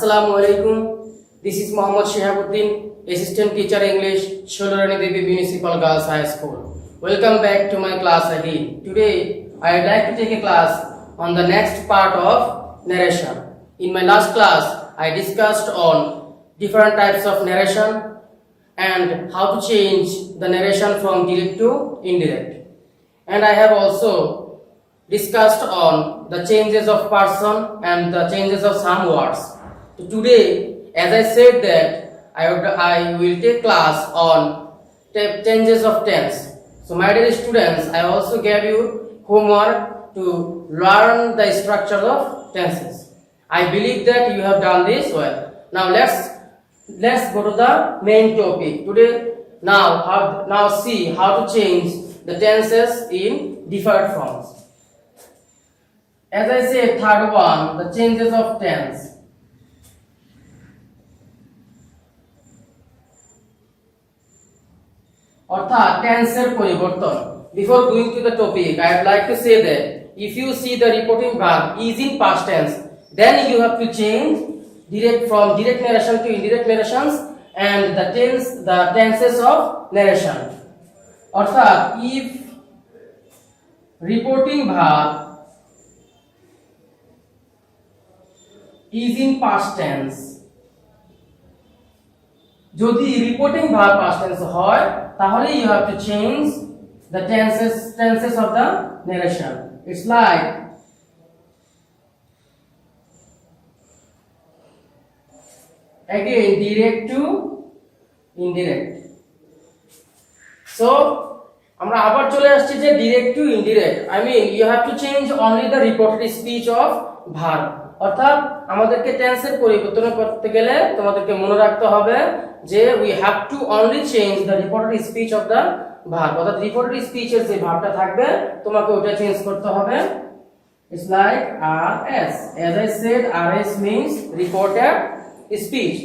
Assalamu alaikum. This is Mohammad Shihabuddin, Assistant Teacher English, Sholorani Devi Municipal Girls High School. Welcome back to my class again. Today, I would like to take a class on the next part of narration. In my last class, I discussed on different types of narration and how to change the narration from direct to indirect. And I have also discussed on the changes of person and the changes of some words. So today, as I said that I will take class on changes of tense. So my dear students, I also gave you homework to learn the structure of tenses. I believe that you have done this well. Now let's go to the main topic today. Now see how to change the tenses in different forms. As I said, third one, the changes of tense. অর্থাৎ টেন্সের পরিবর্তন। Before going to the topic, I would like to say that if you see the reporting verb is in past tense, then you have to change from direct narration to indirect narrations and the tenses of narration. অর্থাৎ if reporting verb is in past tense, যদি reporting verb past tense হয় তাহলে you have to change the tenses of the narration. It's like again direct to indirect. So আমরা আবার চলে আসছি যে direct to indirect. I mean you have to change only the reported speech of verb. অর্থাৎ আমাদেরকে টেন্সের পরিবর্তন করতে গেলে তোমাদেরকে মনে রাখতে হবে যে we have to only change the reported speech of the verb. অর্থাৎ reported speech এর যে ভার্বটা থাকবে তোমাকে ওটা চেঞ্জ করতে হবে. It's like RS. As I said, RS means reported speech.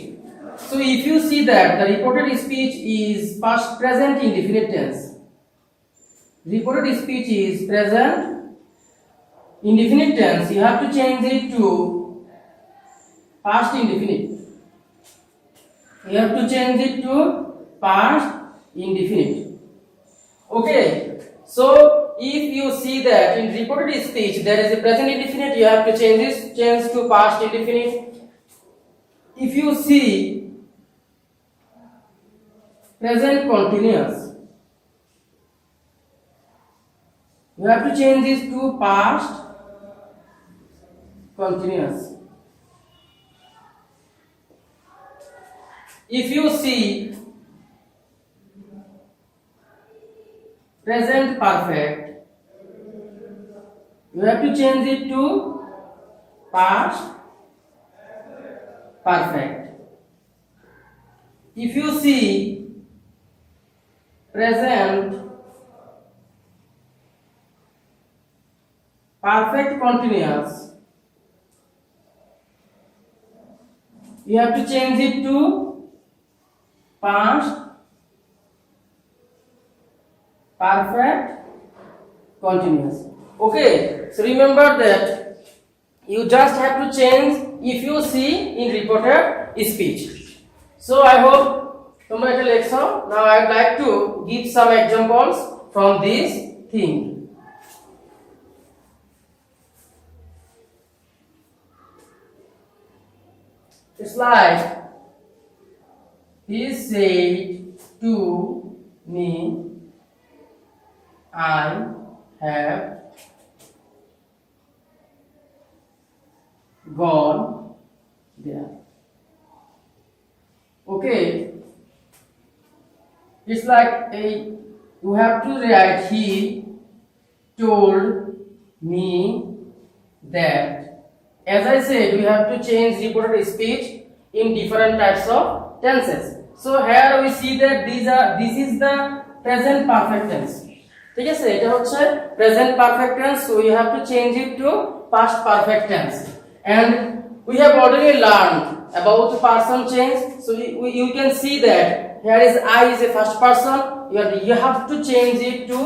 So if you see that the reported speech is past present indefinite tense, reported speech is present indefinite tense, you have to change it to past indefinite. You have to change it to past indefinite. Okay, so if you see that in reported speech there is a present indefinite, you have to change to past indefinite. If you see present continuous, you have to change this to past continuous. If you see present perfect, you have to change it to past perfect. If you see present perfect continuous, you have to change it to past perfect continuous. Okay, so remember that you just have to change if you see in reported speech. So I hope তোমরা এটা লিখছো. Now I would like to give some examples from this thing. It's like he said to me, I have gone there. Okay, it's like you have to write he told me that. As I said, we have to change reported speech in different types of tenses. So here we see that this is the present perfect tense. ঠিক আছে, এটা হচ্ছে present perfect tense, so we have to change it to past perfect tense. And we have already learned about the person change, so you can see that here is I is a first person. You have to change it to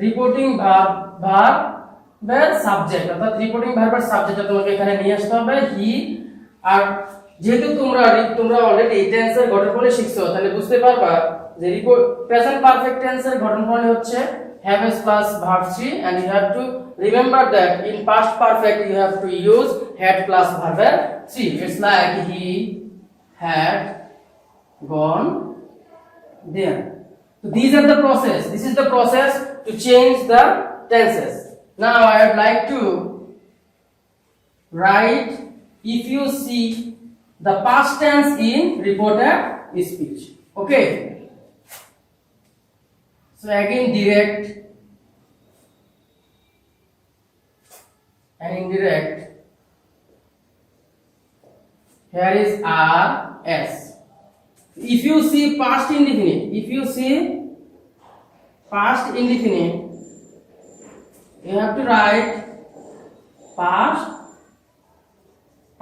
reporting verb subject, অর্থাৎ reporting ভার্বের সাবজেক্টটা তোমাকে এখানে নিয়ে আসতে হবে হি, আর যেহেতু তোমরা অলরেডি টেন্সের গঠনপ্রণালী শিখছো, তাহলে বুঝতে পারবা যে প্রেজেন্ট পারফেক্ট টেন্সের গঠনপ্রণালী হচ্ছে have plus verb 3, and you have to remember that in past perfect you have to use had plus verb 3. It's like he had gone there. So these are the process. This is the process to change the tenses. Now I would like to write if you see the past tense in reported speech. Okay. So again direct and indirect. Here is R S. If you see past indefinite, you have to write past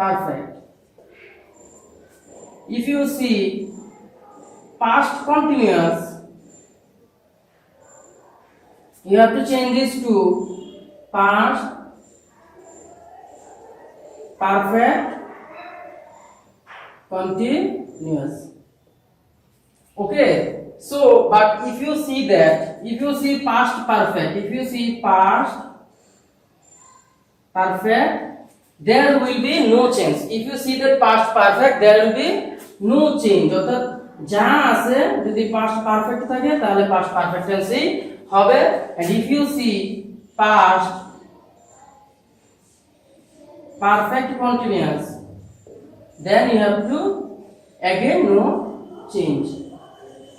perfect. If you see past continuous, you have to change this to past perfect continuous. Okay, so but if you see past perfect, there will be no change. If you see that past perfect, there will be no change. অর্থাৎ যা আছে যদি past perfect থাকে তাহলে past perfect টেন্সই হবে। and if you see past perfect continuous, then you have to again no change.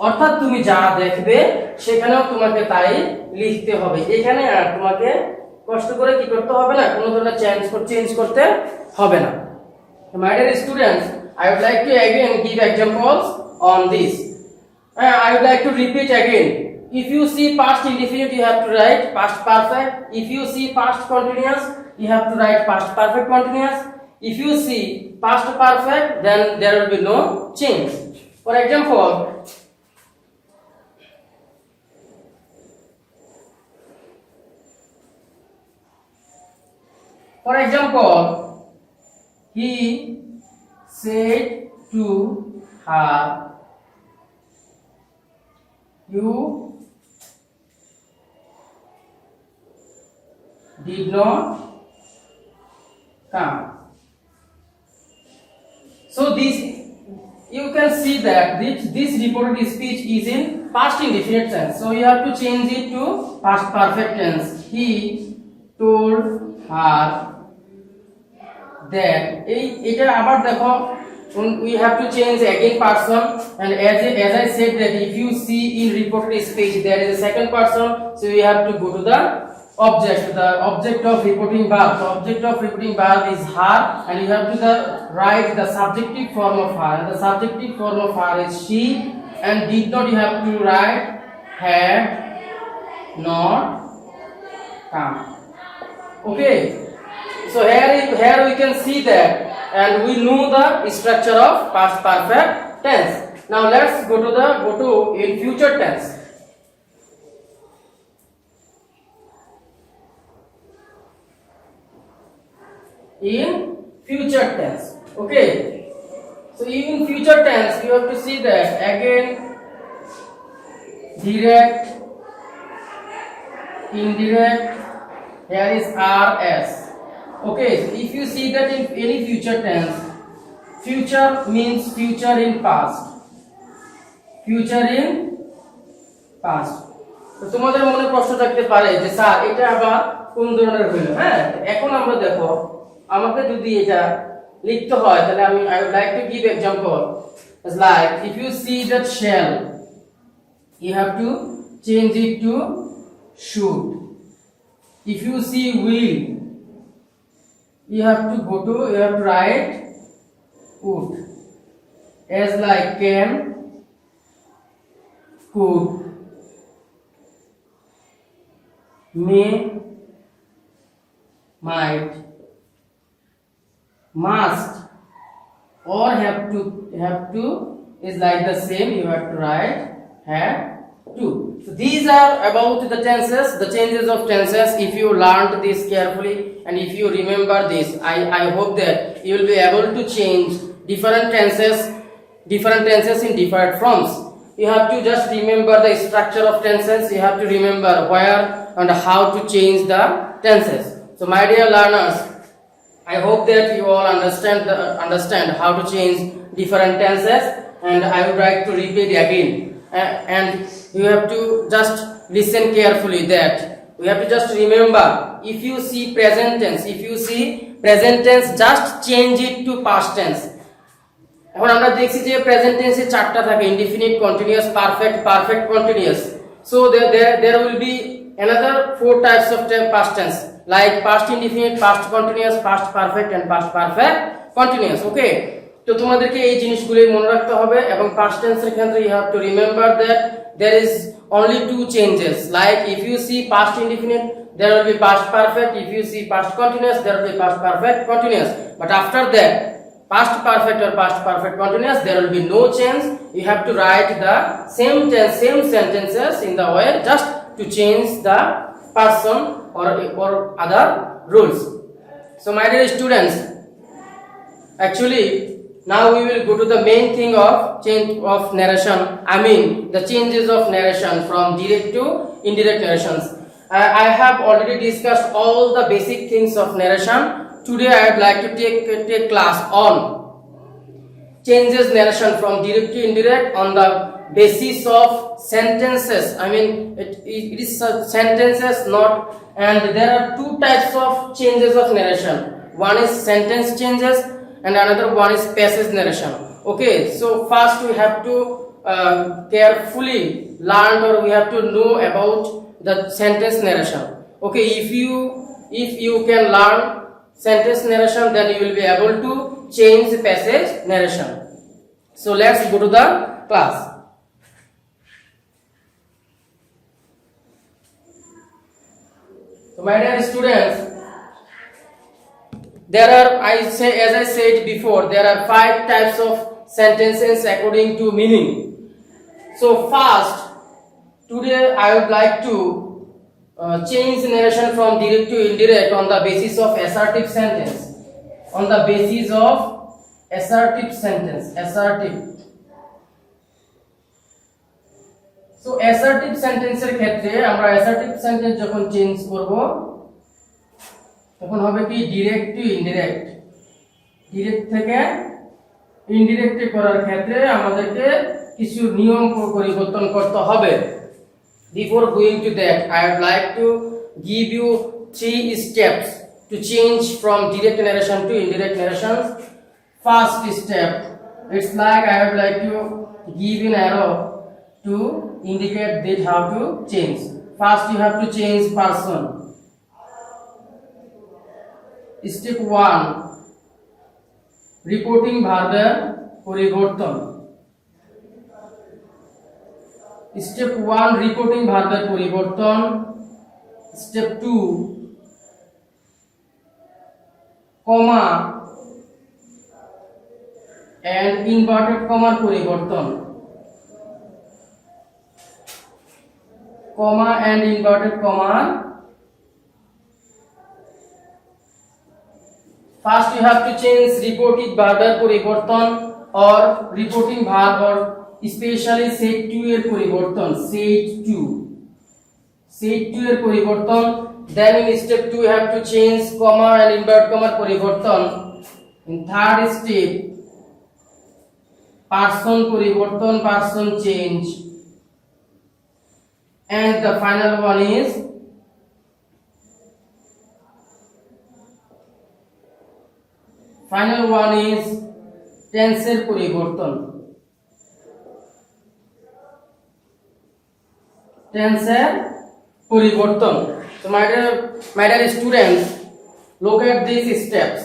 অর্থাৎ তুমি যা দেখবে সেখানেও তোমাকে তাই লিখতে হবে, এখানে আর তোমাকে কষ্ট করে কি করতে হবে না, কোনো ধরনের চেঞ্জ করতে হবে না। My dear students, I would like to again give examples on this. I would like to repeat again. If you see past indefinite, you have to write past perfect. If you see past continuous, you have to write past perfect continuous. If you see past perfect, then there will be no change. For example, he said to her, you did not come. So this, you can see that this reported speech is in past indefinite tense. So you have to change it to past perfect tense. He told her that. এটা আবার দেখো, we have to change again person, and as I said that if you see in reported speech there is a second person, so you have to go to the object of reporting verb. The object of reporting verb is her, and you have to write the subjective form of her, and the subjective form of her is she, and did not you have to write had not come. Okay, so here we can see that, and we know the structure of past perfect tense. Now let's go to in future tense. In future tense, okay. So in future tense, you have to see that again direct, indirect. Here is RS. Okay, so if you see that in any future tense, future means future in past. তো তোমাদের মনে প্রশ্ন থাকতে পারে যে sir এটা আবার কোন ধরনের হলো। হ্যাঁ, এখন আমরা দেখো, আমাকে যদি এটা লিখতে হয় তাহলে I would like to give example. It's like if you see that shall, you have to change it to should. If you see will, you have to write would. As like can, could, may, might, must, or have to is like the same, you have to write have to. So these are about the tenses, the changes of tenses. If you learned this carefully and if you remember this, I hope that you will be able to change different tenses in different forms. You have to just remember the structure of tenses. You have to remember where and how to change the tenses. So my dear learners, I hope that you all understand how to change different tenses, and I would like to repeat again. And you have to just listen carefully that we have to just remember, if you see present tense, just change it to past tense. এখন আমরা দেখছি যে present টেন্সে চারটা থাকে, indefinite, continuous, perfect continuous. So there will be another 4 types of past tense, like past indefinite, past continuous, past perfect and past perfect continuous. Okay, তো তোমাদেরকে এই জিনিসগুলো মনে রাখতে হবে, এবং past tense এর ক্ষেত্রে you have to remember that there is only 2 changes. Like if you see past indefinite, there will be past perfect. If you see past continuous, there will be past perfect continuous. But after that, past perfect or past perfect continuous, there will be no change. You have to write the same sentences in the way just to change the person or other rules. So my dear students, actually now we will go to the main thing of change of narration. I mean the changes of narration from direct to indirect narrations. I have already discussed all the basic things of narration. Today I would like to take class on changes narration from direct to indirect on the basis of sentences. I mean it is sentences, not, and there are 2 types of changes of narration. One is sentence changes and another one is passage narration. Okay, so first we have to carefully learn, or we have to know about the sentence narration. Okay, if you can learn sentence narration, then you will be able to change the passage narration. So let's go to the class. So my dear students, there are, as I said before, there are 5 types of sentences according to meaning. So first, today I would like to change narration from direct to indirect on the basis of assertive sentence. On the basis of assertive sentence, assertive. So assertive sentence এর ক্ষেত্রে আমরা assertive sentence যখন change করব তখন হবে কি direct to indirect. direct থেকে indirect করার ক্ষেত্রে আমাদেরকে কিছু নিয়ম পরিবর্তন করতে হবে. Before going to that, I would like to give you 3 steps to change from direct narration to indirect narration. First step, it's like I would like to give an arrow to indicate that how to change. First you have to change person. Step 1, reporting verb পরিবর্তন. Step 1, reporting verb পরিবর্তন. Step 2, comma and inverted comma পরিবর্তন. Comma and inverted comma. First you have to change reporting verb পরিবর্তন or reporting verb, or especially set to এর পরিবর্তন, set to এর পরিবর্তন. Then in step 2 you have to change comma and inverted comma পরিবর্তন. In third step, person পরিবর্তন, person change. And the final one is tense এর পরিবর্তন. tense এর পরিবর্তন. So my dear students, look at these steps.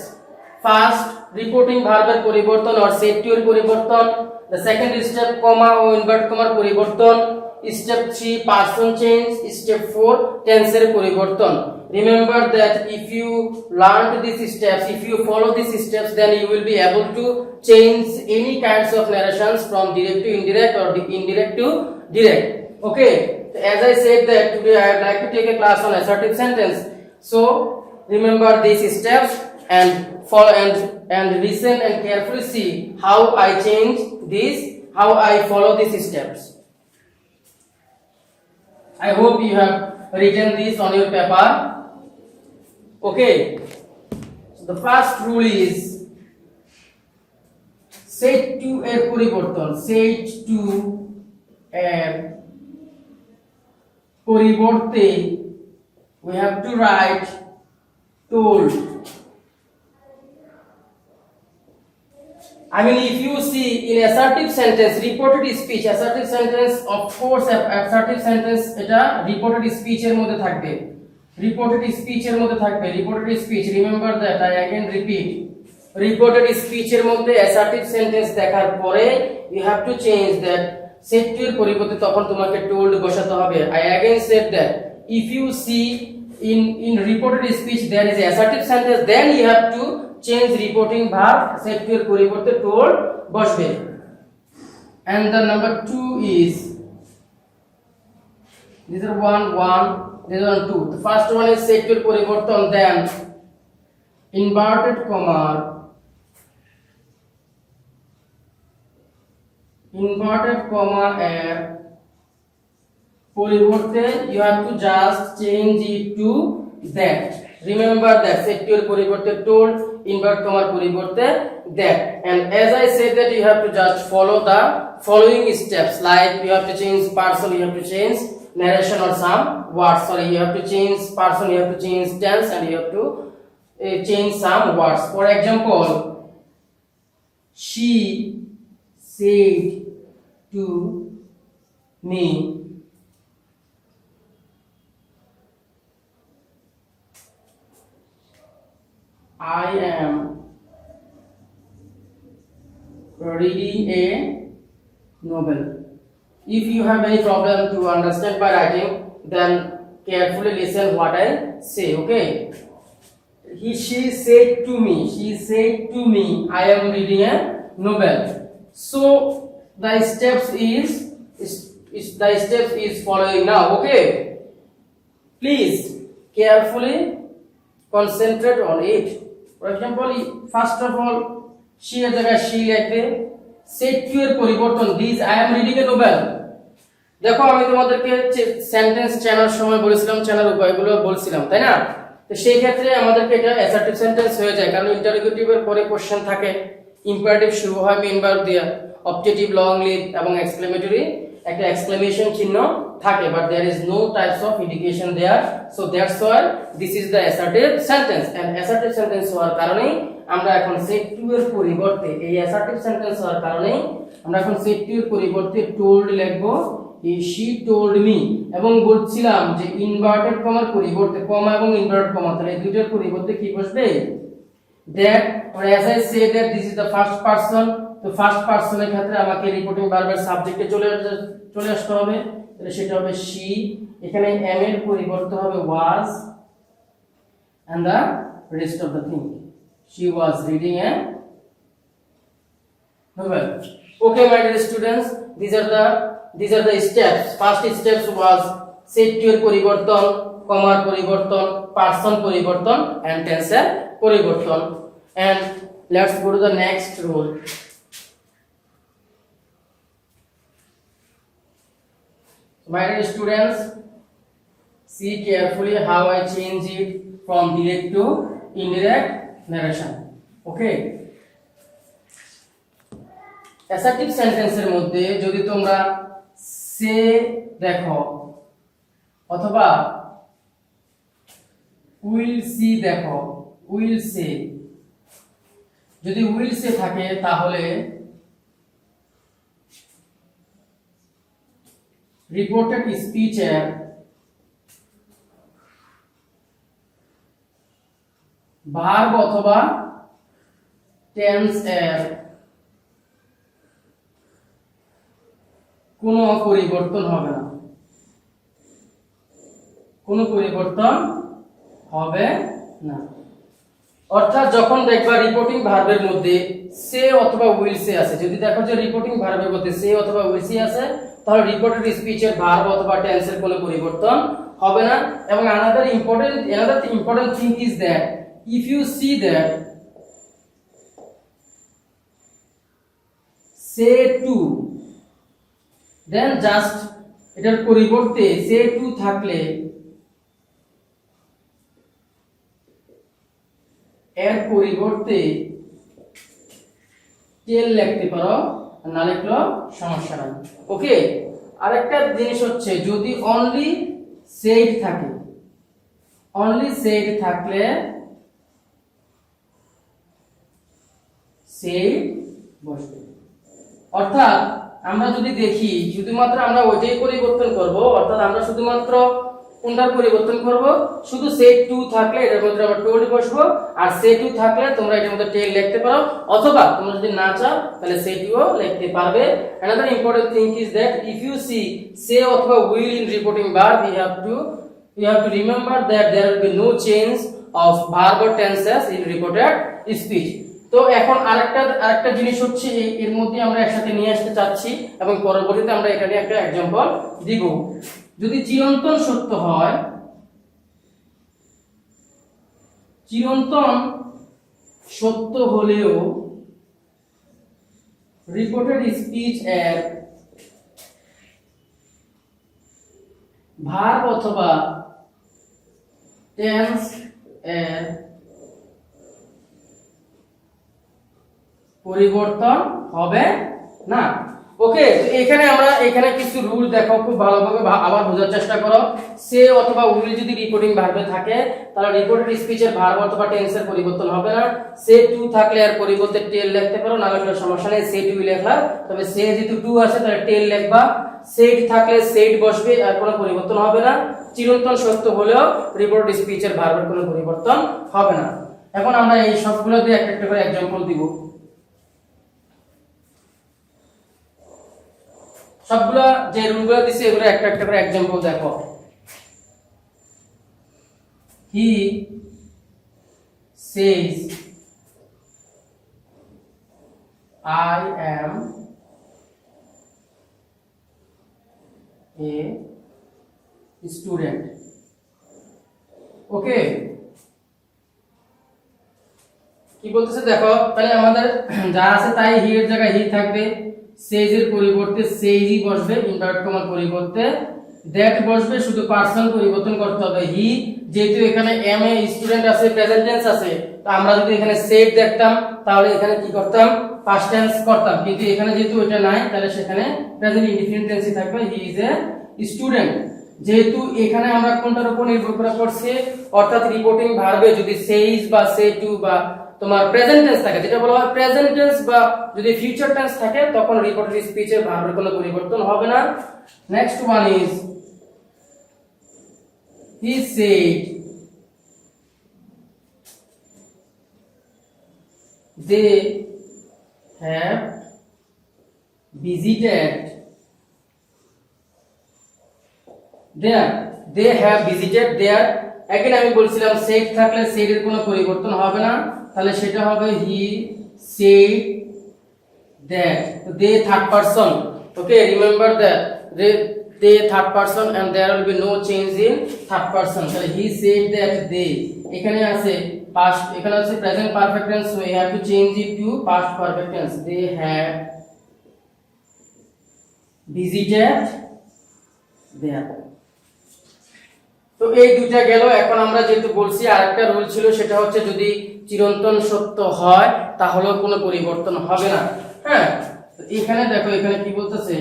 First, reporting verb এর পরিবর্তন or set to এর পরিবর্তন. The second step, comma or inverted comma পরিবর্তন. Step 3, person change. Step 4, tense এর পরিবর্তন. Remember that if you learn these steps, if you follow these steps, then you will be able to change any kinds of narrations from direct to indirect or indirect to direct. Okay, as I said that today I would like to take a class on assertive sentence. So remember these steps and follow and listen and carefully see how I change this, how I follow these steps. I hope you have written this on your paper. Okay, so the first rule is set to এর পরিবর্তন, set to এর পরিবর্তে we have to write told. I mean, if you see in assertive sentence, reported speech, assertive sentence, of course, assertive sentence এটা reported speech এর মধ্যে থাকবে, reported speech এর মধ্যে থাকবে, reported speech, remember that, I again repeat, reported speech এর মধ্যে assertive sentence দেখার পরে you have to change that set to এর পরিবর্তে তখন তোমাকে told বসাতে হবে. I again said that if you see in reported speech there is a assertive sentence, then you have to change reporting verb set to এর পরিবর্তে told বসবে. And the number 2 is, these are 1 this one 2. The first one is set to এর পরিবর্তন, then inverted comma এর পরিবর্তে you have to just change it to that. Remember that set to এর পরিবর্তে told, invert comma পরিবর্তে that. And as I said that you have to just follow the following steps, like you have to change person, you have to change narration or some words, sorry, you have to change person, you have to change tense, and you have to change some words. For example, she said to me I am reading a novel. If you have any problem to understand by writing, then carefully listen what I say, okay? She said to me I am reading a novel. So the steps is following now, okay? Please carefully concentrate on it. For example, first of all, she এর জায়গায় she লিখবে, set to এর পরিবর্তন this I am reading a novel. দেখো আমি তোমাদেরকে sentence চেনার সময় বলেছিলাম, চেনার উপায়গুলো বলছিলাম, তাই না? তো সেই ক্ষেত্রে আমাদেরকে এটা অ্যাসার্টিভ সেন্টেন্স হয়ে যায়, কারণ ইন্টারোগেটিভ এর পরে কোশ্চেন থাকে, ইম্পারেটিভ শুরু হয় মেইন ভার্ব দিয়ে, অবজেক্টিভ লং লিভ এবং এক্সক্লেমেটরি একটা এক্সক্লেমেশন চিহ্ন থাকে, but there is no types of indication there, so that's why this is the assertive sentence. And assertive sentence হওয়ার কারণে আমরা এখন সেট টু এর পরিবর্তে, এই অ্যাসার্টিভ সেন্টেন্স হওয়ার কারণে আমরা এখন সেট টু এর পরিবর্তে টোল্ড লিখবো, she told me, এবং বলছিলাম যে ইনভার্টেড কমার পরিবর্তে কমা এবং ইনভার্টেড কমা, তাহলে এই দুইটার পরিবর্তে কি বসবে that, or as I say that this is the first person, তো ফার্স্ট পারসনের ক্ষেত্রে আমাকে রিপোর্টিং ভার্বের সাবজেক্টে চলে আসতে হবে, তাহলে সেটা হবে she, এখানে am এর পরিবর্তে হবে was, and the rest of the thing, she was reading a novel. Okay my dear students, these are the steps. First steps was set to এর পরিবর্তন, কমার পরিবর্তন, পারসন পরিবর্তন and tense এর পরিবর্তন. And let's go to the next rule. My dear students, see carefully how I change it from direct to indirect narration. Okay, assertive sentence এর মধ্যে যদি তোমরা সে দেখো অথবা উইল সি দেখো, উইল সে, যদি উইল সে থাকে তাহলে রিপোর্টেড স্পিচ এর ভার্ব অথবা টেন্স এর কোনো পরিবর্তন হবে না, কোনো পরিবর্তন হবে না। অর্থাৎ যখন দেখবা রিপোর্টিং ভার্বের মধ্যে সে অথবা উইল সে আছে, যদি দেখো যে রিপোর্টিং ভার্বের মধ্যে সে অথবা উইল সে আছে, তাহলে রিপোর্টেড স্পিচের ভার্ব অথবা টেন্সের কোনো পরিবর্তন হবে না। এবং another important thing is that if you see that say to, then just এটার পরিবর্তে say to থাকলে এর পরিবর্তে টেল লিখতে পারো, না লিখলেও সমস্যা নাই। ওকে, আরেকটা জিনিস হচ্ছে যদি অনলি said থাকে, অনলি said থাকলে said বসবে। অর্থাৎ আমরা যদি দেখি শুধুমাত্র আমরা ওইটাই পরিবর্তন করব, অর্থাৎ আমরা শুধুমাত্র কোনটার পরিবর্তন করব, শুধু said to থাকলে এর মধ্যে আমরা told বসবো, আর say to থাকলে তোমরা এর মধ্যে tail লিখতে পারো, অথবা তোমরা যদি না চাও তাহলে say to ও লিখতে পারবে। another important thing is that if you see say অথবা will in reporting verb, you have to remember that there will be no change of verb or tenses in reported speech। তো এখন আরেকটা জিনিস হচ্ছে এর মধ্যে আমরা একসাথে নিয়ে আসতে চাচ্ছি এবং পরবর্তীতে আমরা এখানে একটা एग्जांपल দিব। যদি চিরন্তন সত্য হয়, চিরন্তন সত্য হলেও রিপোর্টেড স্পিচ এর ভার্ব অথবা টেন্স এর পরিবর্তন হবে না। ওকে, তো এখানে কিছু রুল দেখো, খুব ভালোভাবে আবার বোঝার চেষ্টা করো। সে অথবা উইল যদি রিপোর্টিং ভার্বে থাকে তাহলে রিপোর্টেড স্পিচের ভার্ব অথবা টেন্সের পরিবর্তন হবে না। সে টু থাকলে এর পরিবর্তে টেল লিখতে পারো, না লিখলে সমস্যা নেই, সে টু লেখা, তবে সে যেহেতু টু আছে তাহলে টেল লিখবা। সেড থাকলে সেড বসবে, আর কোনো পরিবর্তন হবে না। চিরন্তন সত্য হলেও রিপোর্টেড স্পিচের ভার্বের কোনো পরিবর্তন হবে না। এখন আমরা এই সবগুলো দিয়ে একটা করে एग्जांपल দিব। সবগুলো যে রুলগুলো দিছি এগুলো একটা করে एग्जांपल দেখো। he says I am a student। ওকে, কি বলতেছে দেখো, তাহলে আমাদের যা আছে তাই হি এর জায়গায় হি থাকবে, says এর পরিবর্তে says ই বসবে, ইনভার্ট কমার পরিবর্তে that বসবে, শুধু পারসন পরিবর্তন করতে হবে। হি যেহেতু এখানে am এ স্টুডেন্ট আছে, প্রেজেন্ট টেন্স আছে, তো আমরা যদি এখানে said দেখতাম তাহলে এখানে কি করতাম, পাস্ট টেন্স করতাম, কিন্তু এখানে যেহেতু এটা নাই তাহলে সেখানে প্রেজেন্ট ইনডিফিনিট টেন্সই থাকবে, হি ইজ এ স্টুডেন্ট। যেহেতু এখানে আমরা কোনটার উপর নির্ভর করে করছি, অর্থাৎ রিপোর্টিং ভার্বে যদি says বা say to বা তোমার প্রেজেন্ট টেন্স থাকে, যেটা বলা হয় প্রেজেন্ট টেন্স, বা যদি ফিউচার টেন্স থাকে তখন রিপোর্টেড স্পিচের ভার্বের কোনো পরিবর্তন হবে না। Next one is he said they have visited there, they have visited there। again আমি বলছিলাম said থাকলে said এর কোনো পরিবর্তন হবে না, তাহলে সেটা হবে he said that। they third person, okay, remember that they third person and there will be no change in third person. তাহলে he said that they, এখানে আছে past, এখানে আছে present perfect tense, so we have to change it to past perfect tense। they have visited there। তো এই দুইটা গেল। এখন আমরা যেহেতু বলছি আরেকটা রুল ছিল, সেটা হচ্ছে যদি চিরন্তন সত্য হয় তাহলে কোনো পরিবর্তন হবে না। হ্যাঁ, এখানে দেখো, এখানে কি বলতেছে,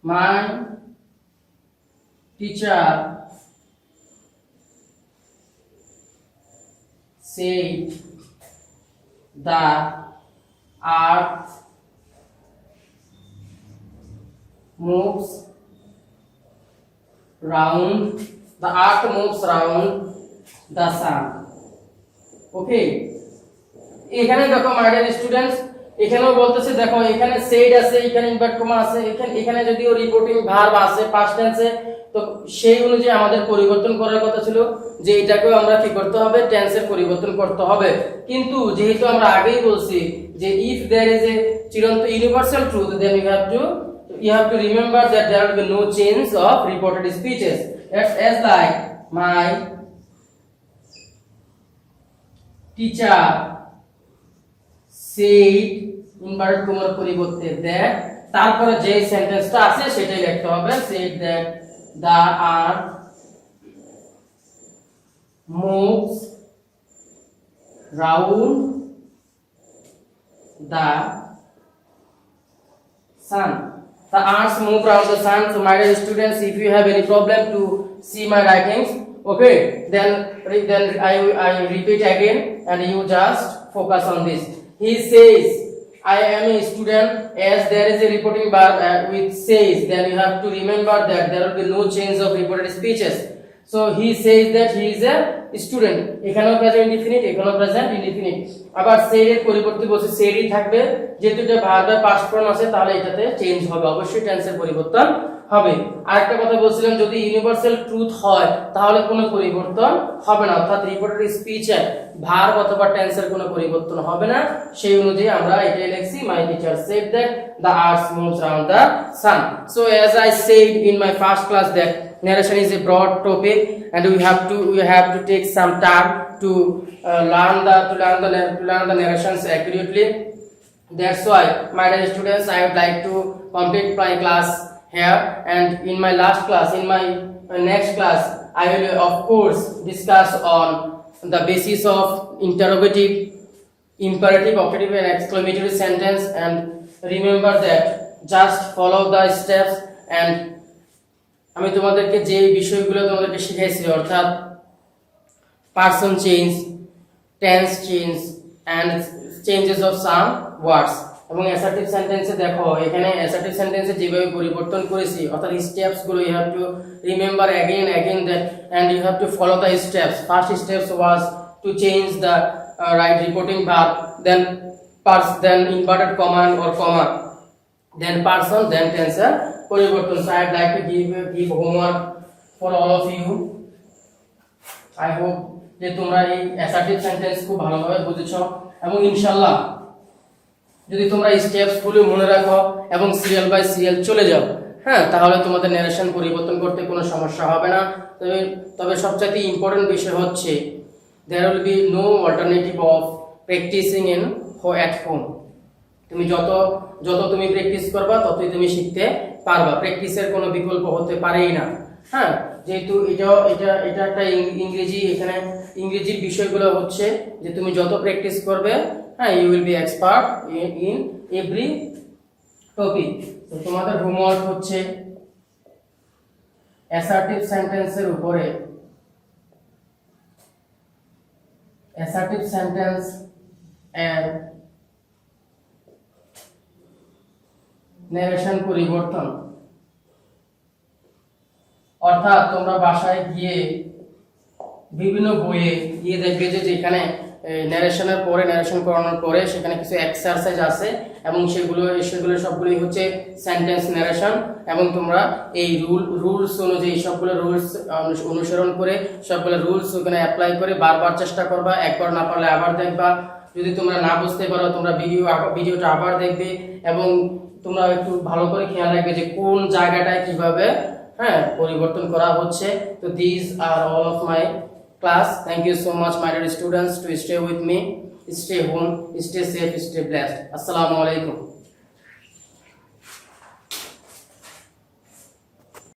my teacher said the earth moves round, the earth moves round the sun। ওকে, এখানে দেখো মাই ডিয়ার স্টুডেন্টস, এখানেও বলতেছে দেখো, এখানে said আছে, এখানে ইনভার্ট কমা আছে, এখানে যদিও রিপোর্টিং ভার্ব আছে পাস্ট টেন্সে, তো সেই অনুযায়ী আমাদের পরিবর্তন করার কথা ছিল যে এটাকেও আমরা কি করতে হবে, টেন্সের পরিবর্তন করতে হবে। কিন্তু যেহেতু আমরা আগেই বলছি যে if there is a চিরন্তন universal truth, then you have to remember that there will be no change of reported speeches। As like my teacher said inverted কমার পরিবর্তে that তারপরে যে সেন্টেন্সটা আছে সেটাই লিখতে হবে said that the earth moves round the sun. The earth move round the sun. So my dear students, if you have any problem to see my writings, okay, then I repeat again and you just focus on this. He says I am a student. As there is a reporting bar which says, then you have to remember that there will be no change of reported speeches. So he says that he is a student. এখানেও present indefinite, এখানেও present indefinite. আবার said এর পরিবর্তে বলছে said ই থাকবে, যেহেতু এটা ভার্বের পাস্ট ফর্ম আছে তাহলে এটাতে চেঞ্জ হবে, অবশ্যই টেন্সের পরিবর্তন হবে। আরেকটা কথা বলছিলাম, যদি ইউনিভার্সাল ট্রুথ হয় তাহলে কোনো পরিবর্তন হবে না, অর্থাৎ রিপোর্টেড স্পিচে ভার্ব অথবা টেন্সের কোনো পরিবর্তন হবে না। সেই অনুযায়ী আমরা এটাই লিখছি my teacher said that the earth moves around the sun. So as I said in my first class that narration is a broad topic and we have to take some time to learn the narrations accurately. That's why my dear students, I would like to complete my class here, and in my last class, in my next class, I will of course discuss on the basis of interrogative, imperative, operative and exclamatory sentence, and remember that just follow the steps. And আমি তোমাদেরকে যে বিষয়গুলো তোমাদেরকে শিখাইছি, অর্থাৎ person change, tense change and changes of some words, এবং assertive সেন্টেন্সে দেখো এখানে অ্যাসার্টিভ সেন্টেন্সে যেভাবে পরিবর্তন করেছি, অর্থাৎ স্টেপস গুলো you have to remember again that and you have to follow the steps. First steps was to change the right reporting verb, then inverted comma or comma, then person, then tense পরিবর্তন। So I would like to give homework for all of you. I hope যে তোমরা এই assertive sentence খুব ভালোভাবে বুঝেছো, এবং ইনশাআল্লাহ যদি তোমরা এই স্টেপস গুলো মনে রাখো এবং সিরিয়াল বাই সিরিয়াল চলে যাও, হ্যাঁ, তাহলে তোমাদের ন্যারেশন পরিবর্তন করতে কোনো সমস্যা হবে না। তবে সবচেয়ে ইম্পর্টেন্ট বিষয় হচ্ছে there will be no alternative of practicing at home. তুমি যত তুমি প্র্যাকটিস করবা ততই তুমি শিখতে পারবা, প্র্যাকটিসের কোনো বিকল্প হতে পারেই না। হ্যাঁ, যেহেতু এটা একটা ইংরেজি, এখানে ইংরেজির বিষয়গুলো হচ্ছে যে তুমি যত প্র্যাকটিস করবে, হ্যাঁ, you will be expert in every topic. তো তোমাদের হোমওয়ার্ক হচ্ছে অ্যাসার্টিভ সেন্টেন্সের উপরে, অ্যাসার্টিভ সেন্টেন্স এন্ড ন্যারেশন পরিবর্তন, অর্থাৎ তোমরা বাসায় গিয়ে বিভিন্ন বইয়ে গিয়ে দেখবে যে যেখানে ন্যারেশনের পরে, ন্যারেশন করানোর পরে সেখানে কিছু এক্সারসাইজ আছে, এবং সেগুলো সবগুলোই হচ্ছে সেন্টেন্স ন্যারেশন, এবং তোমরা এই রুলস অনুযায়ী সবগুলো রুলস অনুসরণ করে সবগুলো রুলস ওখানে অ্যাপ্লাই করে বারবার চেষ্টা করবা, একবার না পারলে আবার দেখবা, যদি তোমরা না বুঝতে পারো তোমরা ভিডিওটা আবার দেখবে, এবং তোমরা একটু ভালো করে খেয়াল রাখবে যে কোন জায়গাটায় কিভাবে, হ্যাঁ, পরিবর্তন করা হচ্ছে। তো this are all of my class. Thank you so much my dear students to stay with me, stay home, stay safe, stay blessed. Assalamu alaikum.